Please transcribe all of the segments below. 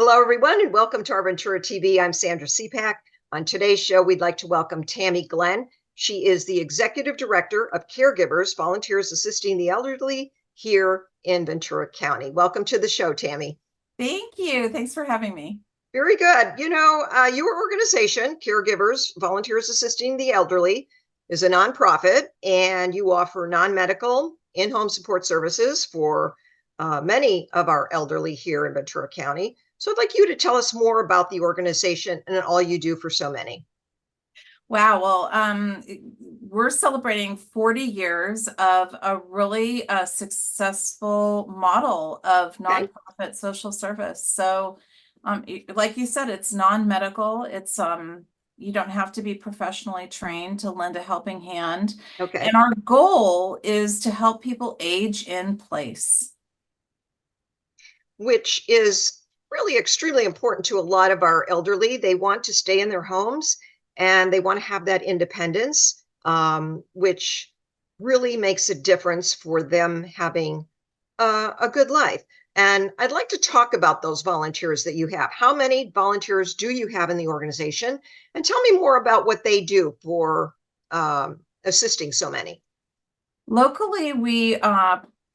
Hello, everyone, and welcome to Our Ventura TV. I'm Sandra Siepak. On today's show, we'd like to welcome Tammy Glenn. She is the Executive Director of CAREgivers, Volunteers Assisting the Elderly here in Ventura County. Welcome to the show, Tammy. Thank you. Thanks for having me. Very good. Your organization, CAREgivers, Volunteers Assisting the Elderly, is a nonprofit, and you offer non-medical in-home support services for many of our elderly here in Ventura County. So I'd like you to tell us more about the organization and all you do for so many. Wow. Well, we're celebrating 40 years of a really successful model of nonprofit social service. So, like you said, it's non-medical. It's you don't have to be professionally trained to lend a helping hand. Okay. And our goal is to help people age in place. Which is really extremely important to a lot of our elderly. They want to stay in their homes and they want to have that independence, which really makes a difference for them having a good life. And I'd like to talk about those volunteers that you have. How many volunteers do you have in the organization? And tell me more about what they do for assisting so many. Locally, we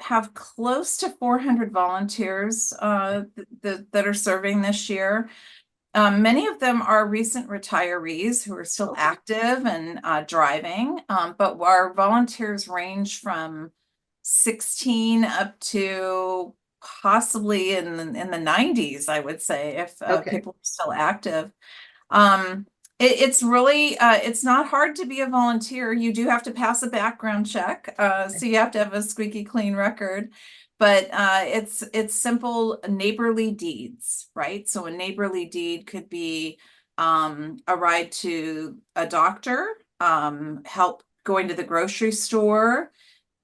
have close to 400 volunteers that are serving this year. Many of them are recent retirees who are still active and driving, but our volunteers range from 16 up to possibly in the 90s, I would say, if people are still active. It's really, it's not hard to be a volunteer. You do have to pass a background check. So you have to have a squeaky clean record, but it's simple neighborly deeds, right? So a neighborly deed could be a ride to a doctor, help going to the grocery store,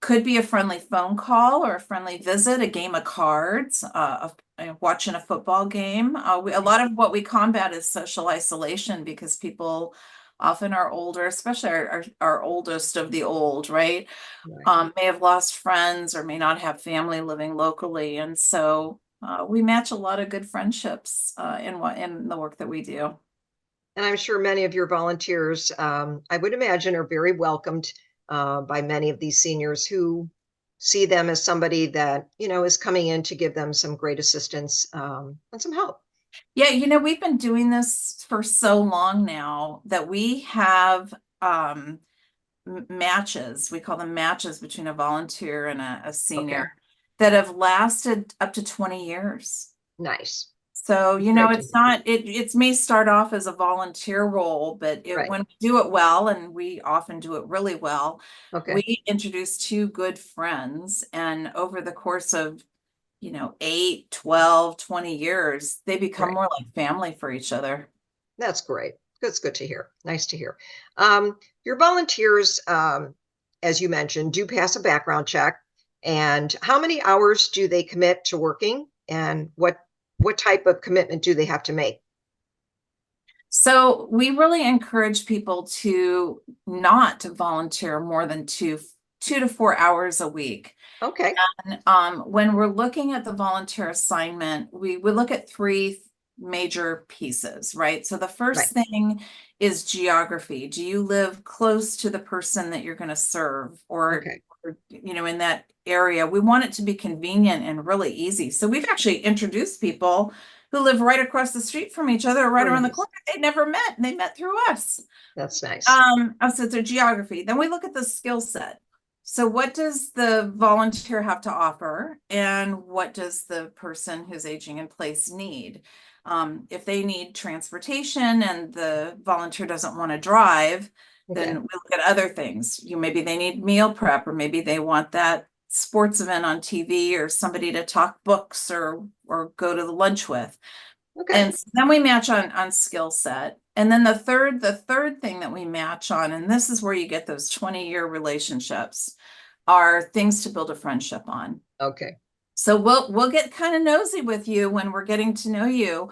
could be a friendly phone call or a friendly visit, a game of cards, watching a football game. A lot of what we combat is social isolation because people often are older, especially our oldest of the old, right? May have lost friends or may not have family living locally. And so we match a lot of good friendships in the work that we do. And I'm sure many of your volunteers, I would imagine, are very welcomed by many of these seniors who see them as somebody that, is coming in to give them some great assistance and some help. Yeah, we've been doing this for so long now that we have matches. We call them matches between a volunteer and a senior that have lasted up to 20 years. Nice. So, it's not, it may start off as a volunteer role, but when we do it well, and we often do it really well, we introduce two good friends. And over the course of, 8, 12, 20 years, they become more like family for each other. That's great. That's good to hear. Nice to hear. Your volunteers, as you mentioned, do pass a background check. And how many hours do they commit to working? And what type of commitment do they have to make? So we really encourage people to not volunteer more than two to 4 hours a week. Okay. And when we're looking at the volunteer assignment, we look at three major pieces, right? So the first thing is geography. Do you live close to the person that you're going to serve or in that area? We want it to be convenient and really easy. So we've actually introduced people who live right across the street from each other, right around the corner. They never met, and they met through us. That's nice. So it's geography. Then we look at the skill set. So what does the volunteer have to offer, and what does the person who's aging in place need? If they need transportation and the volunteer doesn't want to drive, then we look at other things. Maybe they need meal prep, or maybe they want that sports event on TV or somebody to talk books or go to the lunch with. And so then we match on skill set. And then the third thing that we match on, and this is where you get those 20-year relationships, are things to build a friendship on. Okay. So we'll get kind of nosy with you when we're getting to know you.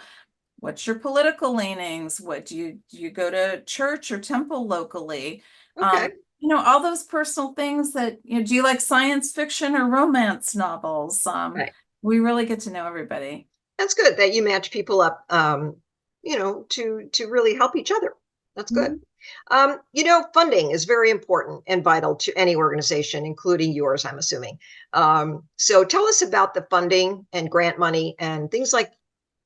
What's your political leanings? What do you go to church or temple locally? All those personal things that, do you like science fiction or romance novels? We really get to know everybody. That's good that you match people up, to really help each other. That's good. Mhm. Funding is very important and vital to any organization, including yours, I'm assuming. So tell us about the funding and grant money and things like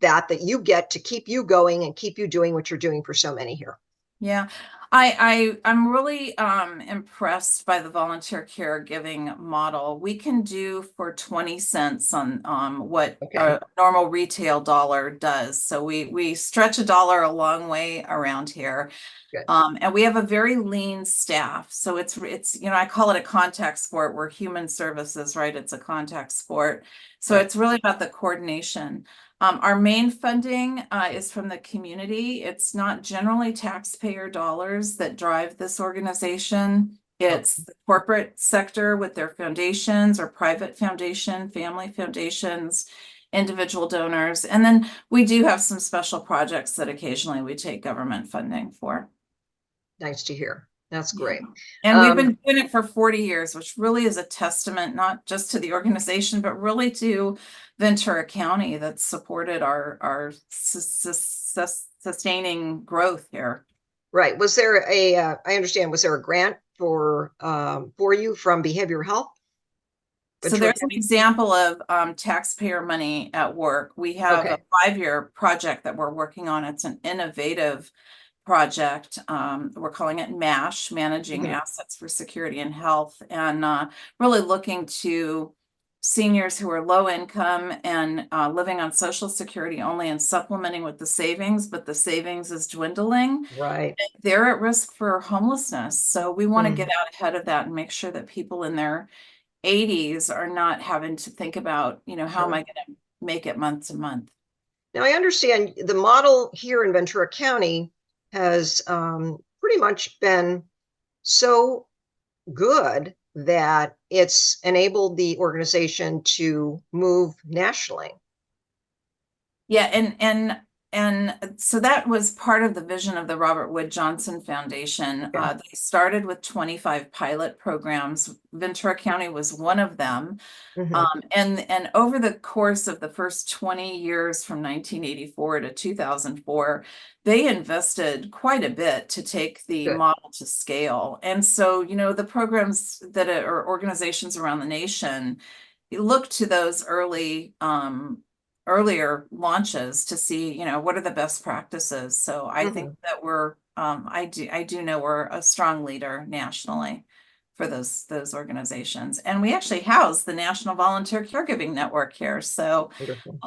that you get to keep you going and keep you doing what you're doing for so many here. Yeah, I'm really impressed by the volunteer caregiving model. We can do for 20 cents on what Okay, a normal retail dollar does. So we stretch a dollar a long way around here. good. And we have a very lean staff. So it's I call it a contact sport. We're human services, right? It's a contact sport. So Right. it's really about the coordination. Our main funding is from the community. It's not generally taxpayer dollars that drive this organization. Okay. It's the corporate sector with their foundations or private foundation, family foundations, individual donors. And then we do have some special projects that occasionally we take government funding for. Nice to hear. That's Yeah. great. And we've Um, been doing it for 40 years, which really is a testament, not just to the organization, but really to Ventura County that's supported our sustaining growth here. right. I understand, was there a grant for you from behavioral health? So Ventura there's an County? example of taxpayer money at work. We have a Okay. 5-year project that we're working on. It's an innovative project. We're calling it MASH, Managing Mhm. Assets for Security and Health, and really looking to seniors who are low income and living on Social Security only and supplementing with the savings, but the savings is dwindling. Right. They're at risk for homelessness. So we want to get Mm, out ahead of that and make sure that people in their 80s are not having to think about, how am sure. I going to make it month to month? Now, I understand the model here in Ventura County has pretty much been so good that it's enabled the organization to move nationally. Yeah, and so that was part of the vision of the Robert Wood Johnson Foundation. Okay. They started with 25 pilot programs. Ventura County was one of them. Hmm. And over the course of the first 20 years from 1984 to 2004, they invested quite a bit to take the Good. model to scale. And so, the programs that are organizations around the nation look to those earlier launches to see, what are the best practices. So I think Hmm. that I do know we're a strong leader nationally for those organizations. And we actually house the National Volunteer Caregiving Network here. So Wonderful.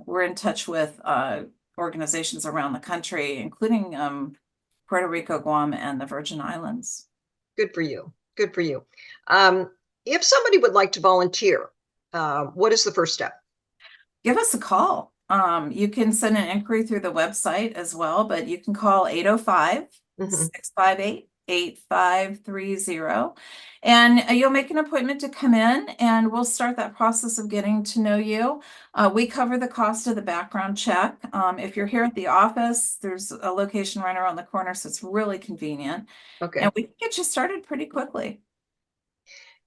we're in touch with organizations around the country, including Puerto Rico, Guam, and the Virgin Islands. Good for you. Good for you. Um, if somebody would like to volunteer, what is the first step? Give us a call. You can send an inquiry through the website as well, but you can call 805 Hmm. 658 8530, and you'll make an appointment to come in and we'll start that process of getting to know you. We cover the cost of the background check. If you're here at the office, there's a location right around the corner, so it's really convenient, and Okay. we can get you started pretty quickly.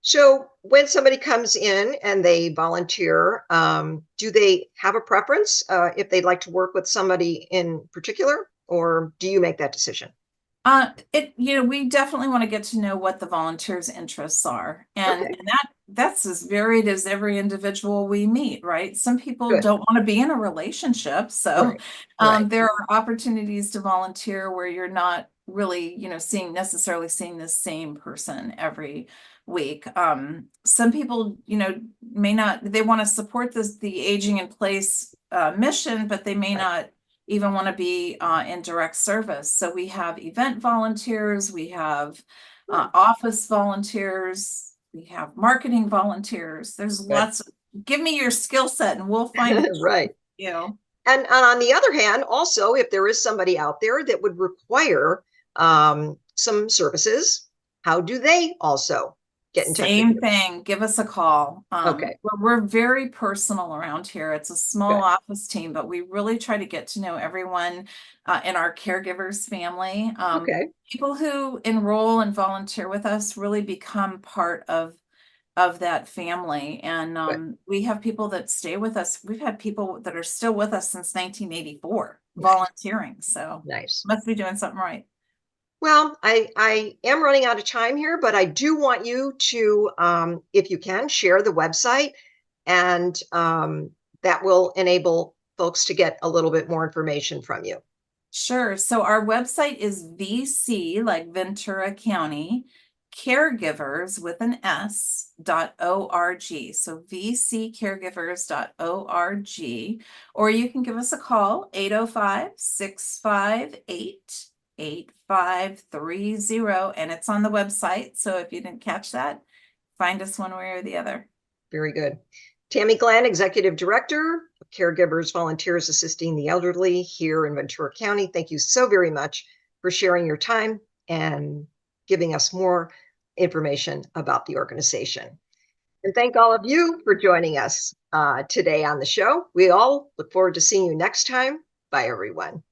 So when somebody comes in and they volunteer, do they have a preference if they'd like to work with somebody in particular, or do you make that decision? We definitely want to get to know what the volunteers' interests are. And, Okay, and that's as varied as every individual we meet, right? Some people good. don't want to be in a relationship. So Right, right, there are opportunities to volunteer where you're not really, necessarily seeing the same person every week. Some people, may not, they want to support the aging in place mission, but they may right. not even want to be in direct service. So we have event volunteers, we have Hmm, office volunteers, we have marketing volunteers. There's good. lots of, give me your skill set and we'll find Right. you. And on the other hand, also, if there is somebody out there that would require some services, how do they also get in touch with Same you? thing. Give us a call. Okay, We're very personal around here. It's a small good. office team, but we really try to get to know everyone in our caregivers family. Okay, People who enroll and volunteer with us really become part of of that family. And Good. we have people that stay with us. We've had people that are still with us since 1984 volunteering. So Nice. must be doing something right. Well, I am running out of time here, but I do want you to, if you can, share the website, and that will enable folks to get a little bit more information from you. Sure. So our website is VC, like Ventura County, caregivers with an S.org. So vccaregivers.org. Or you can give us a call, 805-658-8530. And it's on the website. So if you didn't catch that, find us one way or the other. Very good. Tammy Glenn, Executive Director of Caregivers Volunteers Assisting the Elderly here in Ventura County. Thank you so very much for sharing your time and giving us more information about the organization. And thank all of you for joining us today on the show. We all look forward to seeing you next time. Bye, everyone.